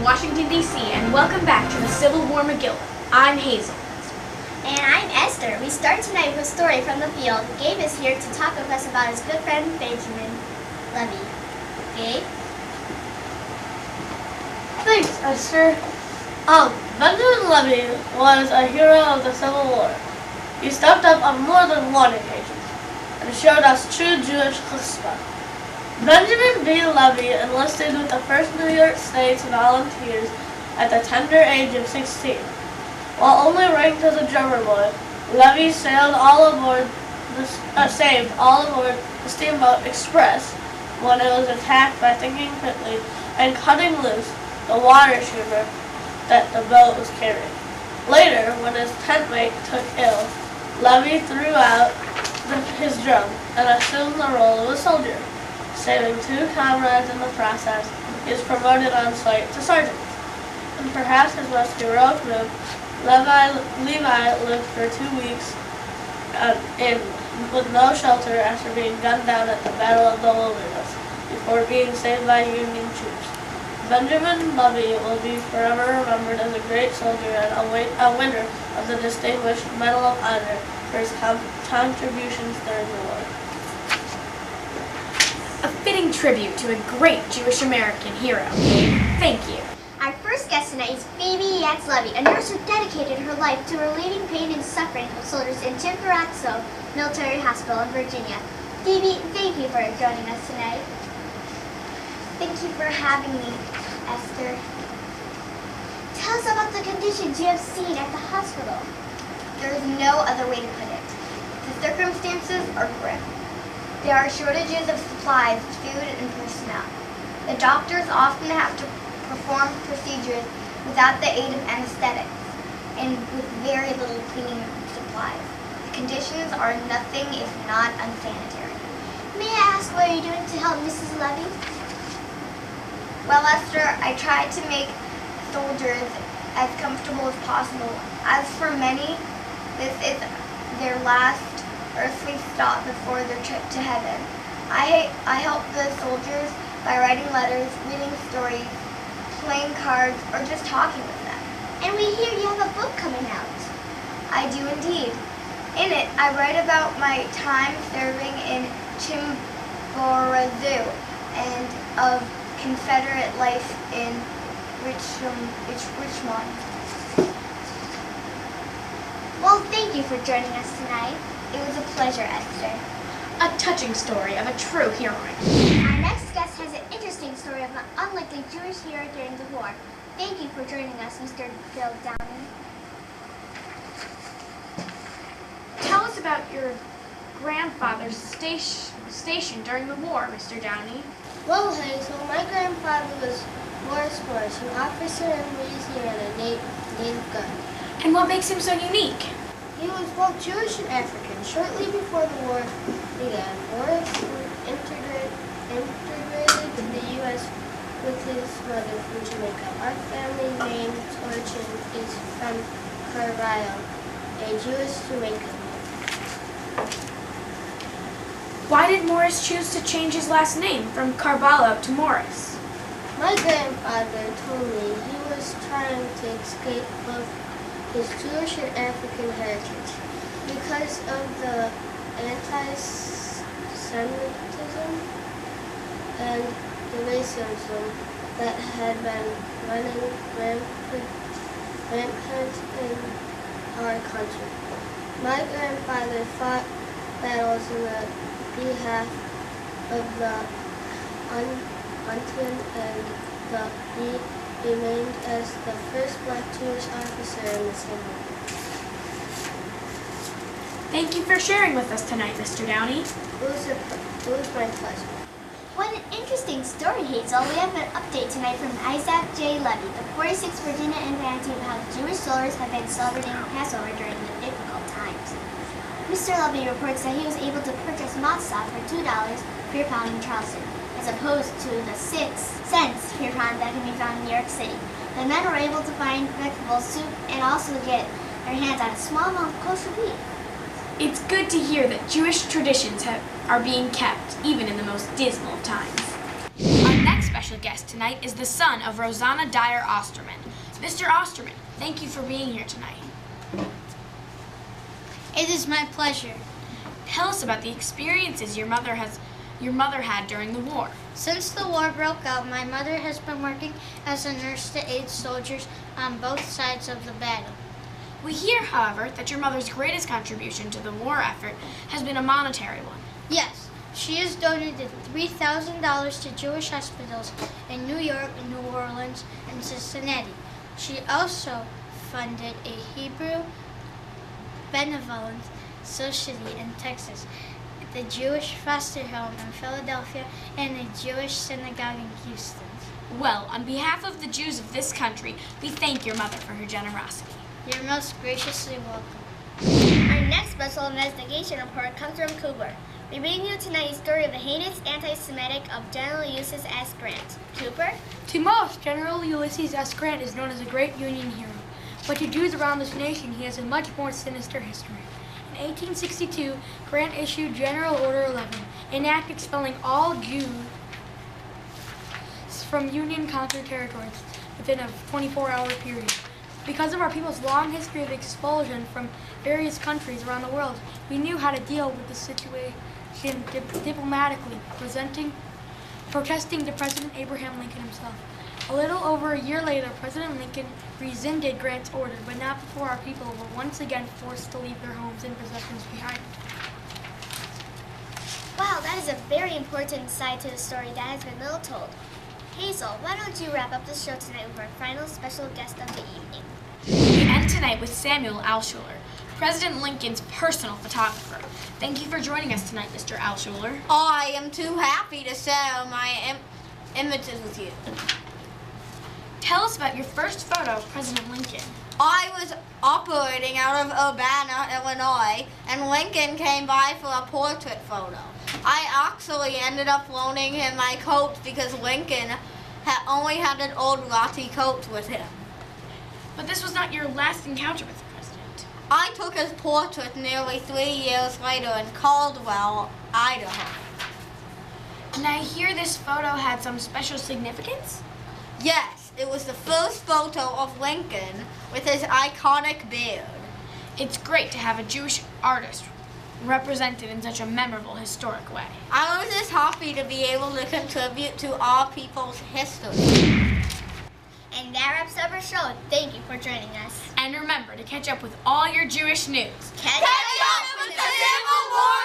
Washington, D.C., and welcome back to the Civil War Megillah. I'm Hazel. And I'm Esther. We start tonight with a story from the field. Gabe is here to talk with us about his good friend Benjamin Levy. Gabe? Thanks, Esther. Benjamin Levy was a hero of the Civil War. He stepped up on more than one occasion and showed us true Jewish chutzpah. Benjamin B. Levy enlisted with the 1st New York State Volunteers at the tender age of 16. While only ranked as a drummer boy, Levy saved all aboard the steamboat Express when it was attacked by thinking quickly and cutting loose the water streamer that the boat was carrying. Later, when his tent mate took ill, Levy threw out his drum and assumed the role of a soldier. Saving 2 comrades in the process, he was promoted on sight to sergeant. And perhaps his most heroic move, Levi lived for 2 weeks with no shelter after being gunned down at the Battle of the Wilderness, before being saved by Union troops. Benjamin Levy will be forever remembered as a great soldier and a winner of the Distinguished Medal of Honor for his contributions during the war. A fitting tribute to a great Jewish American hero. Thank you. Our first guest tonight is Phoebe Yates Levy, a nurse who dedicated her life to relieving pain and suffering of soldiers in Chimborazo Military Hospital in Virginia. Phoebe, thank you for joining us tonight. Thank you for having me, Esther. Tell us about the conditions you have seen at the hospital. There is no other way to put it. The circumstances are grim. There are shortages of supplies, food, and personnel. The doctors often have to perform procedures without the aid of anesthetics and with very little cleaning supplies. The conditions are nothing if not unsanitary. May I ask what you're doing to help Mrs. Levy? Well, Esther, I try to make soldiers as comfortable as possible. As for many, this is their last earthly stop before their trip to heaven. I help the soldiers by writing letters, reading stories, playing cards, or just talking with them. And we hear you have a book coming out. I do indeed. In it, I write about my time serving in Chimborazo and of Confederate life in Richmond. Well, thank you for joining us tonight. It was a pleasure, Esther. A touching story of a true hero. Our next guest has an interesting story of an unlikely Jewish hero during the war. Thank you for joining us, Mr. Bill Downey. Tell us about your grandfather's station during the war, Mr. Downey. Well, Hazel, my grandfather was Morris Morris, an officer in Louisiana named Gunn. And what makes him so unique? He was both Jewish and African. Shortly before the war began, Morris integrated with the U.S. with his mother from Jamaica. Our family name's origin is from Carvalho, a Jewish Jamaican. Why did Morris choose to change his last name from Carvalho to Morris? My grandfather told me he was trying to escape both his Jewish and African heritage because of the anti-Semitism and the racism that had been running rampant in our country. My grandfather fought battles in the behalf of the untamed, and he remained as the first Black Jewish officer in the Civil War. Thank you for sharing with us tonight, Mr. Downey. It was my pleasure. What an interesting story, Hazel. We have an update tonight from Isaac J. Levy, the 46th Virginia Infantry, of how the Jewish soldiers have been celebrating Passover during the difficult times. Mr. Levy reports that he was able to purchase matzah for $2 per pound in Charleston, as opposed to the 6 cents per pound that can be found in New York City. The men were able to find vegetable soup and also get their hands on a small amount of kosher wheat. It's good to hear that Jewish traditions are being kept, even in the most dismal of times. Our next special guest tonight is the son of Rosanna Dyer Osterman. Mr. Osterman, thank you for being here tonight. It is my pleasure. Tell us about the experiences your mother had during the war. Since the war broke out, my mother has been working as a nurse to aid soldiers on both sides of the battle. We hear, however, that your mother's greatest contribution to the war effort has been a monetary one. Yes, she has donated $3,000 to Jewish hospitals in New York, New Orleans, and Cincinnati. She also funded a Hebrew benevolent society in Texas, the Jewish foster home in Philadelphia, and a Jewish synagogue in Houston. Well, on behalf of the Jews of this country, we thank your mother for her generosity. You're most graciously welcome. Our next special investigation report comes from Cooper. We bring you tonight a story of the heinous anti-Semitic of General Ulysses S. Grant. Cooper? To most, General Ulysses S. Grant is known as a great Union hero, but to Jews around this nation, he has a much more sinister history. In 1862, Grant issued General Order 11, an act expelling all Jews from Union-conquered territories within a 24-hour period. Because of our people's long history of expulsion from various countries around the world, we knew how to deal with the situation diplomatically, protesting to President Abraham Lincoln himself. A little over a year later, President Lincoln rescinded Grant's order, but not before our people were once again forced to leave their homes and possessions behind. Wow, that is a very important side to the story that has been little told. Hazel, why don't you wrap up the show tonight with our final special guest of the evening? We end tonight with Samuel Alschuler, President Lincoln's personal photographer. Thank you for joining us tonight, Mr. Alschuler. I am too happy to share my images with you. Tell us about your first photo of President Lincoln. I was operating out of Urbana, Illinois, and Lincoln came by for a portrait photo. I actually ended up loaning him my coat because Lincoln had only had an old ratty coat with him. But this was not your last encounter with the president. I took his portrait nearly 3 years later in Caldwell, Idaho. And I hear this photo had some special significance? Yes, it was the first photo of Lincoln with his iconic beard. It's great to have a Jewish artist represented in such a memorable, historic way. I was just happy to be able to contribute to our people's history. And that wraps up our show. Thank you for joining us. And remember to catch up with all your Jewish news. Catch up with the Civil War